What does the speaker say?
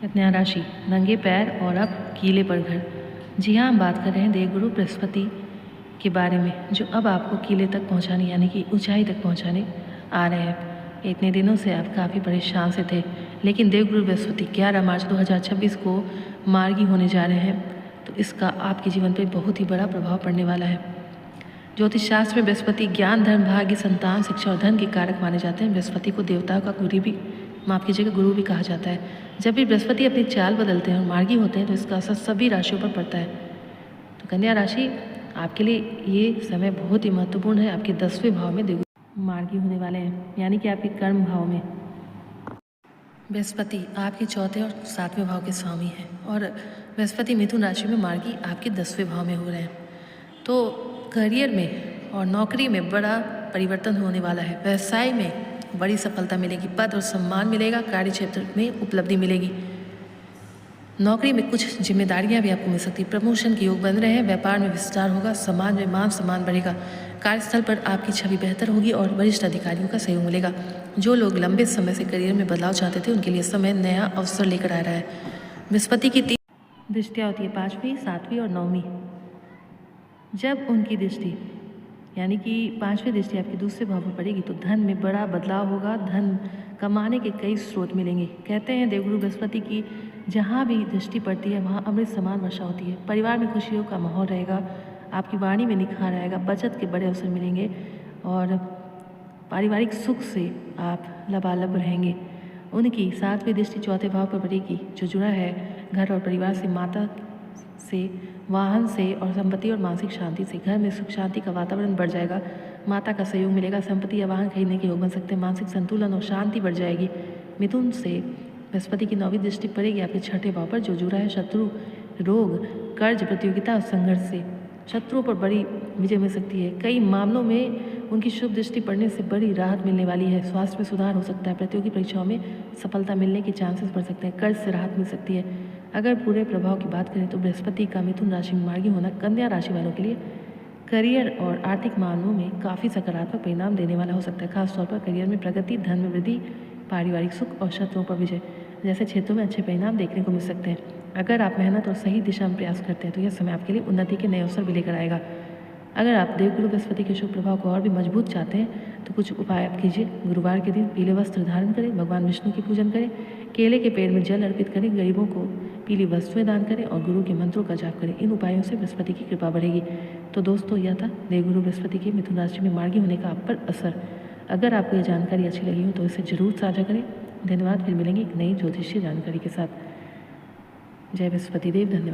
कन्या राशि, नंगे पैर और अब कीले पर घर। जी हाँ, हम बात कर रहे हैं देवगुरु बृहस्पति के बारे में, जो अब आपको कीले तक पहुंचाने यानी कि ऊंचाई तक पहुंचाने आ रहे हैं। इतने दिनों से आप काफ़ी परेशान से थे, लेकिन देवगुरु बृहस्पति 11 मार्च 2026 को मार्गी होने जा रहे हैं, तो इसका आपके जीवन पर बहुत ही बड़ा प्रभाव पड़ने वाला है। ज्योतिष शास्त्र में बृहस्पति ज्ञान, धर्म, भाग्य, संतान, शिक्षा और धन के कारक माने जाते हैं। बृहस्पति को देवताओं का गुरु भी कहा जाता है। जब भी बृहस्पति अपनी चाल बदलते हैं और मार्गी होते हैं तो इसका असर सभी राशियों पर पड़ता है। तो कन्या राशि, आपके लिए ये समय बहुत ही महत्वपूर्ण है। आपके 10वें भाव में देवगुरु मार्गी होने वाले हैं, यानी कि आपके कर्म भाव में। बृहस्पति आपके 4थे और 7वें भाव के स्वामी हैं, और बृहस्पति मिथुन राशि में मार्गी आपके 10वें भाव में हो रहे हैं। तो करियर में और नौकरी में बड़ा परिवर्तन होने वाला है। व्यवसाय में बड़ी सफलता मिलेगी, पद और सम्मान मिलेगा, कार्य क्षेत्र में उपलब्धि मिलेगी। नौकरी में कुछ जिम्मेदारियां भी आपको मिल सकती, प्रमोशन के योग बन रहे हैं। व्यापार में विस्तार होगा, समाज में मान सम्मान बढ़ेगा, कार्यस्थल पर आपकी छवि बेहतर होगी और वरिष्ठ अधिकारियों का सहयोग मिलेगा। जो लोग लंबे समय से करियर में बदलाव चाहते थे, उनके लिए समय नया अवसर लेकर आ रहा है। बृहस्पति की 3 दृष्टियाँ होती है, 5वीं, 7वीं और 9वीं। जब उनकी दृष्टि यानी कि 5वीं दृष्टि आपके दूसरे भाव पर पड़ेगी तो धन में बड़ा बदलाव होगा, धन कमाने के कई स्रोत मिलेंगे। कहते हैं देवगुरु बृहस्पति की जहाँ भी दृष्टि पड़ती है वहाँ अमृत समान वर्षा होती है। परिवार में खुशियों का माहौल रहेगा, आपकी वाणी में निखार आएगा, बचत के बड़े अवसर मिलेंगे और पारिवारिक सुख से आप लबालब रहेंगे। उनकी 7वीं दृष्टि 4थे भाव पर पड़ेगी, जो जुड़ा है घर और परिवार से, माता से, वाहन से और संपत्ति और मानसिक शांति से। घर में सुख शांति का वातावरण बढ़ जाएगा, माता का सहयोग मिलेगा, संपत्ति या वाहन खरीदने के योग बन सकते हैं, मानसिक संतुलन और शांति बढ़ जाएगी। मिथुन से बृहस्पति की 9वीं दृष्टि पड़ेगी आपके 6ठे भाव पर, जो जुड़ा है शत्रु, रोग, कर्ज, प्रतियोगिता और संघर्ष से। शत्रुओं पर बड़ी विजय मिल सकती है। कई मामलों में उनकी शुभ दृष्टि पड़ने से बड़ी राहत मिलने वाली है। स्वास्थ्य में सुधार हो सकता है, प्रतियोगी परीक्षाओं में सफलता मिलने के चांसेस बढ़ सकते हैं, कर्ज से राहत मिल सकती है। अगर पूरे प्रभाव की बात करें तो बृहस्पति का मिथुन राशि में मार्गी होना कन्या राशि वालों के लिए करियर और आर्थिक मामलों में काफ़ी सकारात्मक परिणाम देने वाला हो सकता है। खासतौर पर करियर में प्रगति, धन में वृद्धि, पारिवारिक सुख और शत्रुओं पर विजय जैसे क्षेत्रों में अच्छे परिणाम देखने को मिल सकते हैं। अगर आप मेहनत और सही दिशा में प्रयास करते हैं तो यह समय आपके लिए उन्नति के नए अवसर भी लेकर आएगा। अगर आप देवगुरु बृहस्पति के शुभ प्रभाव को और भी मजबूत चाहते हैं तो कुछ उपाय आप कीजिए। गुरुवार के दिन पीले वस्त्र धारण करें, भगवान विष्णु की पूजन करें, केले के पेड़ में जल अर्पित करें, गरीबों को पीली वस्तुएं दान करें और गुरु के मंत्रों का जाप करें। इन उपायों से बृहस्पति की कृपा बढ़ेगी। तो दोस्तों, यह था देवगुरु बृहस्पति के मिथुन राशि में मार्गी होने का आप पर असर। अगर आपको यह जानकारी अच्छी लगी हो तो इसे जरूर साझा करें। धन्यवाद। फिर मिलेंगे एक नई ज्योतिषीय जानकारी के साथ। जय बृहस्पति देव। धन्यवाद।